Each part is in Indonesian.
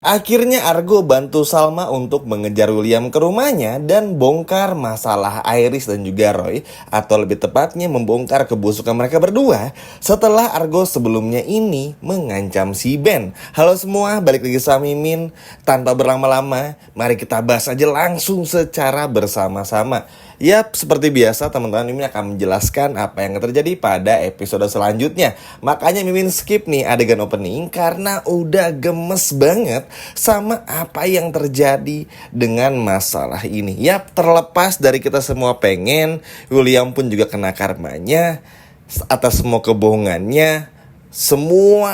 Akhirnya Argo bantu Salma untuk mengejar William ke rumahnya dan bongkar masalah Iris dan juga Roy, atau lebih tepatnya membongkar kebusukan mereka berdua setelah Argo sebelumnya ini mengancam si Ben. Halo semua, balik lagi sama Mimin. Tanpa berlama-lama, mari kita bahas aja langsung secara bersama-sama. Yap, seperti biasa teman-teman, Mimin akan menjelaskan apa yang terjadi pada episode selanjutnya. Makanya Mimin skip nih adegan opening karena udah gemes banget sama apa yang terjadi dengan masalah ini. Yap, terlepas dari kita semua pengen William pun juga kena karmanya atas semua kebohongannya, semua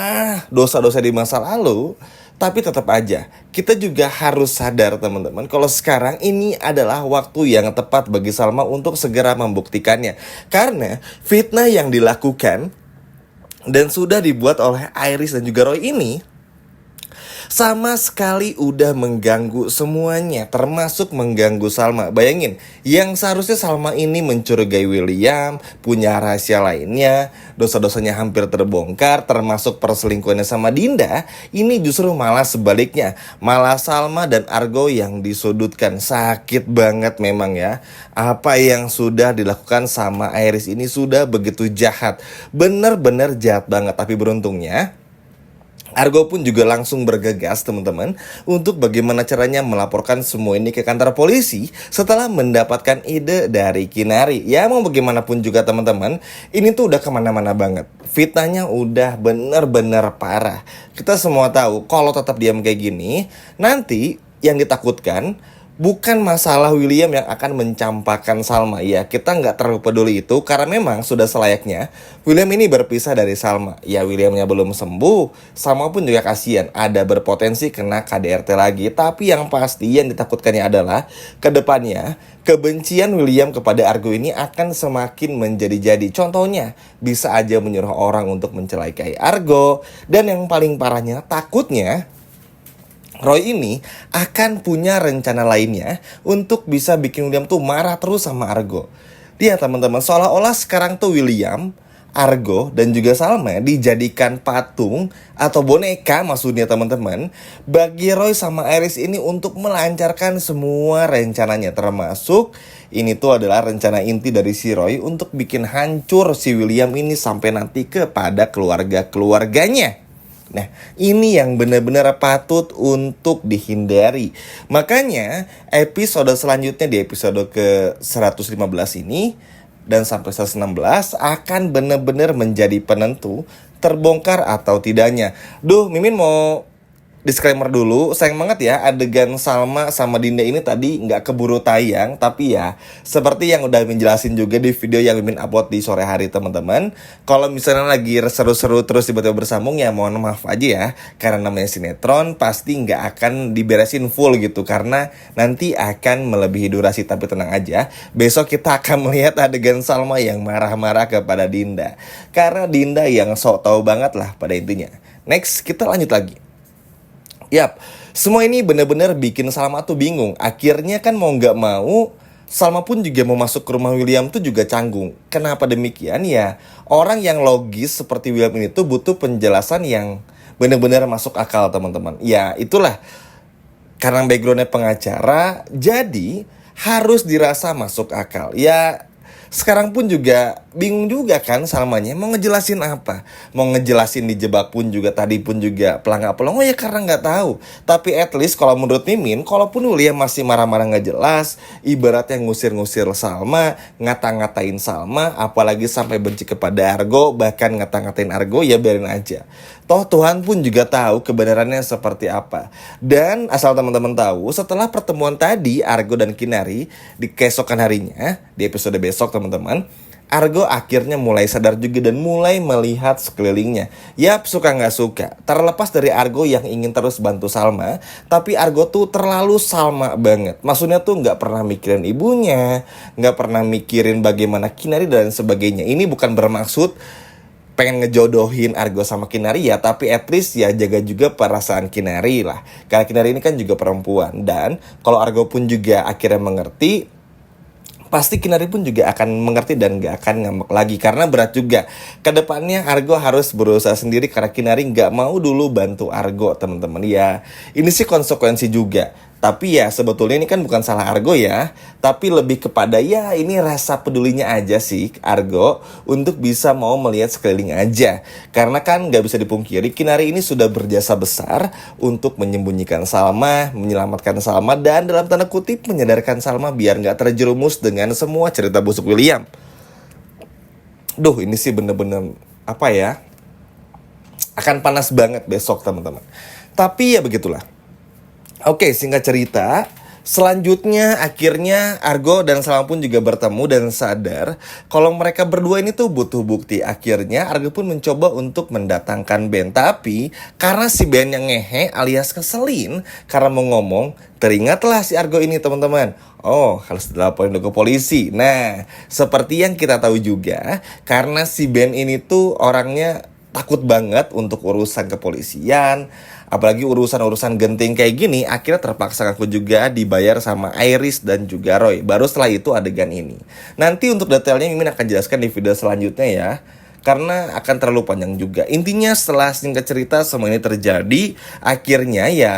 dosa-dosa di masa lalu. Tapi tetap aja, kita juga harus sadar teman-teman, kalau sekarang ini adalah waktu yang tepat bagi Salma untuk segera membuktikannya. Karena fitnah yang dilakukan dan sudah dibuat oleh Iris dan juga Roy ini sama sekali udah mengganggu semuanya, termasuk mengganggu Salma. Bayangin, yang seharusnya Salma ini mencurigai William, punya rahasia lainnya, dosa-dosanya hampir terbongkar, termasuk perselingkuhannya sama Dinda, ini justru malah sebaliknya. Malah Salma dan Argo yang disudutkan. Sakit banget memang ya. Apa yang sudah dilakukan sama Iris ini sudah begitu jahat. Bener-bener jahat banget, tapi beruntungnya Argo pun juga langsung bergegas teman-teman untuk bagaimana caranya melaporkan semua ini ke kantor polisi setelah mendapatkan ide dari Kinari. Ya mau bagaimanapun juga teman-teman, ini tuh udah kemana-mana banget. Fitnahnya udah bener-bener parah. Kita semua tahu kalau tetap diam kayak gini, nanti yang ditakutkan bukan masalah William yang akan mencampakkan Salma. Ya, kita nggak terlalu peduli itu karena memang sudah selayaknya William ini berpisah dari Salma. Ya, Williamnya belum sembuh, Salma pun juga kasihan, ada berpotensi kena KDRT lagi. Tapi yang pasti yang ditakutkannya adalah kedepannya kebencian William kepada Argo ini akan semakin menjadi-jadi. Contohnya, bisa aja menyuruh orang untuk mencelakai Argo. Dan yang paling parahnya, takutnya Roy ini akan punya rencana lainnya untuk bisa bikin William tuh marah terus sama Argo. Dia teman-teman, seolah-olah sekarang tuh William, Argo, dan juga Salma dijadikan patung atau boneka maksudnya teman-teman bagi Roy sama Iris ini untuk melancarkan semua rencananya. Termasuk ini tuh adalah rencana inti dari si Roy untuk bikin hancur si William ini sampai nanti kepada keluarga-keluarganya. Nah, ini yang benar-benar patut untuk dihindari. Makanya, episode selanjutnya di episode ke-115 ini dan sampai 116 akan benar-benar menjadi penentu terbongkar atau tidaknya. Duh, Mimin mau disclaimer dulu, sayang banget ya adegan Salma sama Dinda ini tadi nggak keburu tayang. Tapi ya, seperti yang udah menjelasin juga di video yang Mimin upload di sore hari teman-teman, kalau misalnya lagi seru-seru terus tiba-tiba bersambung ya mohon maaf aja ya. Karena namanya sinetron pasti nggak akan diberesin full gitu, karena nanti akan melebihi durasi. Tapi tenang aja, besok kita akan melihat adegan Salma yang marah-marah kepada Dinda, karena Dinda yang sok tahu banget lah pada intinya. Next, kita lanjut lagi. Yap, semua ini benar-benar bikin Salma tuh bingung. Akhirnya kan mau nggak mau, Salma pun juga mau masuk ke rumah William tuh juga canggung. Kenapa demikian ya? Orang yang logis seperti William ini tuh butuh penjelasan yang benar-benar masuk akal teman-teman. Ya itulah, karena backgroundnya pengacara, jadi harus dirasa masuk akal. Ya, sekarang pun juga bingung juga kan Salmanya mau ngejelasin apa. Mau ngejelasin dijebak pun juga tadi pun juga pelang-pelang. Oh ya karena nggak tahu. Tapi at least kalau menurut Mimin, kalaupun William masih marah-marah nggak jelas, ibaratnya ngusir-ngusir Salma, ngata-ngatain Salma, apalagi sampai benci kepada Argo, bahkan ngata-ngatain Argo, ya biarin aja. Toh Tuhan pun juga tahu kebenarannya seperti apa. Dan asal teman-teman tahu, setelah pertemuan tadi Argo dan Kinari di keesokan harinya, di episode besok teman-teman, Argo akhirnya mulai sadar juga dan mulai melihat sekelilingnya. Yap, suka gak suka, terlepas dari Argo yang ingin terus bantu Salma, tapi Argo tuh terlalu Salma banget. Maksudnya tuh gak pernah mikirin ibunya, gak pernah mikirin bagaimana Kinari dan sebagainya. Ini bukan bermaksud pengen ngejodohin Argo sama Kinari ya, tapi at least ya jaga juga perasaan Kinari lah. Karena Kinari ini kan juga perempuan. Dan kalau Argo pun juga akhirnya mengerti, pasti Kinari pun juga akan mengerti dan gak akan ngambek lagi karena berat juga. Kedepannya Argo harus berusaha sendiri karena Kinari gak mau dulu bantu Argo, teman-teman. Ya, ini sih konsekuensi juga. Tapi ya sebetulnya ini kan bukan salah Argo ya, tapi lebih kepada ya ini rasa pedulinya aja sih Argo untuk bisa mau melihat sekeliling aja. Karena kan gak bisa dipungkiri Kinari ini sudah berjasa besar untuk menyembunyikan Salma, menyelamatkan Salma, dan dalam tanda kutip menyadarkan Salma biar gak terjerumus dengan semua cerita busuk William. Duh, ini sih bener-bener apa ya, akan panas banget besok teman-teman. Tapi ya begitulah. Oke, singkat cerita, selanjutnya akhirnya Argo dan Salma pun juga bertemu dan sadar kalau mereka berdua ini tuh butuh bukti. Akhirnya Argo pun mencoba untuk mendatangkan Ben. Tapi karena si Ben yang ngehe alias keselin karena mau ngomong, teringatlah si Argo ini teman-teman. Oh, harus dilaporin ke polisi. Nah, seperti yang kita tahu juga, karena si Ben ini tuh orangnya takut banget untuk urusan kepolisian, apalagi urusan-urusan genting kayak gini. Akhirnya terpaksa aku juga dibayar sama Iris dan juga Roy. Baru setelah itu adegan ini. Nanti untuk detailnya Mimin akan jelaskan di video selanjutnya ya, karena akan terlalu panjang juga. Intinya setelah singkat cerita semua ini terjadi, akhirnya ya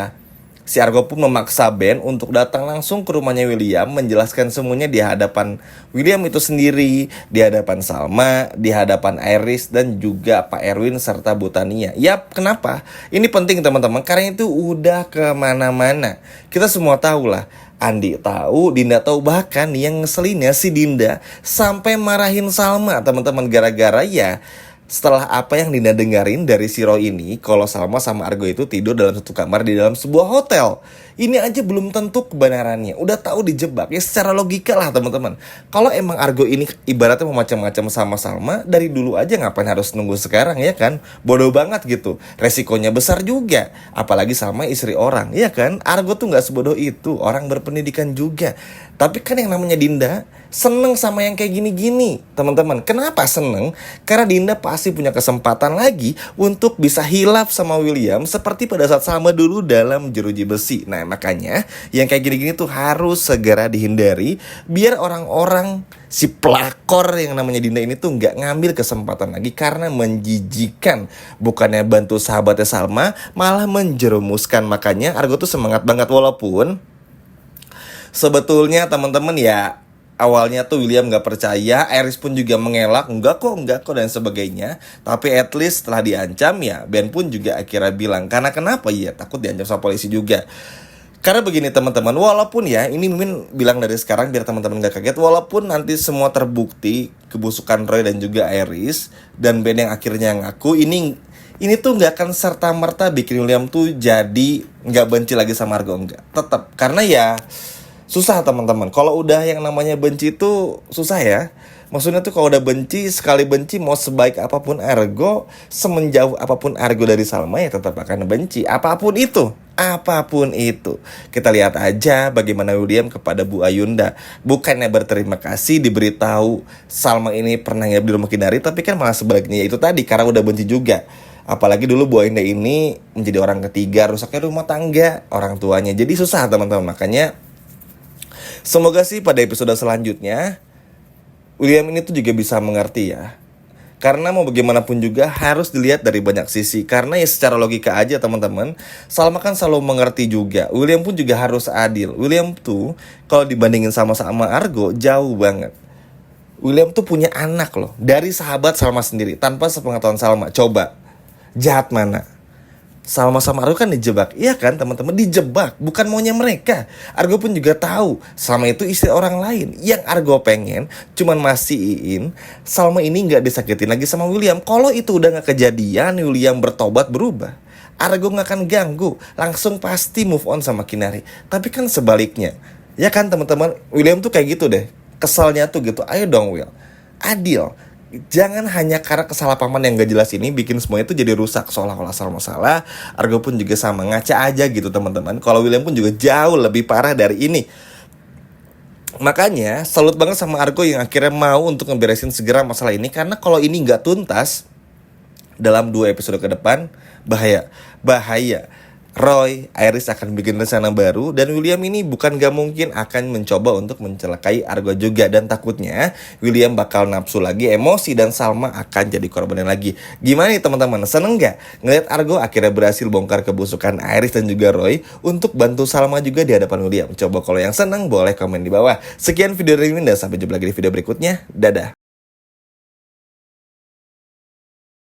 si Argo pun memaksa Ben untuk datang langsung ke rumahnya William, menjelaskan semuanya di hadapan William itu sendiri, di hadapan Salma, di hadapan Iris, dan juga Pak Erwin serta Bu Tania. Yap, kenapa? Ini penting teman-teman, karena itu udah kemana-mana. Kita semua tahu lah, Andi tahu, Dinda tahu, bahkan yang ngeselinnya si Dinda sampai marahin Salma teman-teman gara-gara ya setelah apa yang Dinda dengerin dari si Roy ini, kalau Salma sama Argo itu tidur dalam satu kamar di dalam sebuah hotel. Ini aja belum tentu kebenarannya. Udah tahu dijebak. Ya secara logika lah teman-teman. Kalau emang Argo ini ibaratnya mau macam-macam sama Salma, dari dulu aja ngapain harus nunggu sekarang ya kan? Bodoh banget gitu. Resikonya besar juga. Apalagi Salma istri orang, ya kan? Argo tuh gak sebodoh itu. Orang berpendidikan juga. Tapi kan yang namanya Dinda seneng sama yang kayak gini-gini teman-teman. Kenapa seneng? Karena Dinda pasti punya kesempatan lagi untuk bisa hilaf sama William seperti pada saat Salma dulu dalam jeruji besi. Nah makanya yang kayak gini-gini tuh harus segera dihindari, biar orang-orang si pelakor yang namanya Dinda ini tuh gak ngambil kesempatan lagi, karena menjijikan. Bukannya bantu sahabatnya Salma, malah menjerumuskan. Makanya Argo tuh semangat banget, walaupun sebetulnya teman-teman ya awalnya tuh William gak percaya, Iris pun juga mengelak, enggak kok dan sebagainya. Tapi at least setelah diancam ya Ben pun juga akhirnya bilang. Karena kenapa ya, takut diancam sama polisi juga. Karena begini teman-teman, walaupun ya ini Mimin bilang dari sekarang biar teman-teman gak kaget, walaupun nanti semua terbukti kebusukan Roy dan juga Iris, dan Ben yang akhirnya ngaku, ini tuh gak akan serta-merta bikin William tuh jadi gak benci lagi sama Argo, enggak. Tetap, karena ya susah teman-teman. Kalau udah yang namanya benci itu susah ya. Maksudnya tuh kalau udah benci, sekali benci mau sebaik apapun Argo, semenjauh apapun Argo dari Salma ya tetap akan benci. Apapun itu. Kita lihat aja bagaimana William kepada Bu Ayunda. Bukannya berterima kasih diberitahu Salma ini pernah nginep di rumah Kinari, tapi kan malah sebaliknya, itu tadi karena udah benci juga. Apalagi dulu Bu Ayunda ini menjadi orang ketiga, rusaknya rumah tangga orang tuanya. Jadi susah teman-teman. Makanya semoga sih pada episode selanjutnya William ini tuh juga bisa mengerti ya. Karena mau bagaimanapun juga harus dilihat dari banyak sisi. Karena ya secara logika aja teman-teman, Salma kan selalu mengerti juga. William pun juga harus adil. William tuh kalau dibandingin sama Argo jauh banget. William tuh punya anak loh, dari sahabat Salma sendiri, tanpa sepengetahuan Salma. Coba, jahat mana? Salma sama Argo kan dijebak, iya kan teman-teman, dijebak, bukan maunya mereka. Argo pun juga tahu Salma itu istri orang lain. Yang Argo pengen cuman mastiin Salma ini gak disakitin lagi sama William. Kalau itu udah gak kejadian, William bertobat berubah, Argo gak akan ganggu, langsung pasti move on sama Kinari. Tapi kan sebaliknya, ya kan teman-teman, William tuh kayak gitu deh, kesalnya tuh gitu. Ayo dong Will, adil. Jangan hanya karena kesalahpahaman yang gak jelas ini bikin semua itu jadi rusak, seolah-olah Salma salah, Argo pun juga sama, ngaca aja gitu teman-teman. Kalau William pun juga jauh lebih parah dari ini. Makanya salut banget sama Argo yang akhirnya mau untuk ngeberesin segera masalah ini. Karena kalau ini gak tuntas dalam 2 episode ke depan, bahaya. Roy, Iris akan bikin rencana baru dan William ini bukan gak mungkin akan mencoba untuk mencelakai Argo juga. Dan takutnya William bakal nafsu lagi, emosi, dan Salma akan jadi korbannya lagi. Gimana nih teman-teman, seneng gak ngeliat Argo akhirnya berhasil bongkar kebusukan Iris dan juga Roy untuk bantu Salma juga di hadapan William? Coba kalau yang seneng boleh komen di bawah. Sekian video dari ini dan sampai jumpa lagi di video berikutnya. Dadah.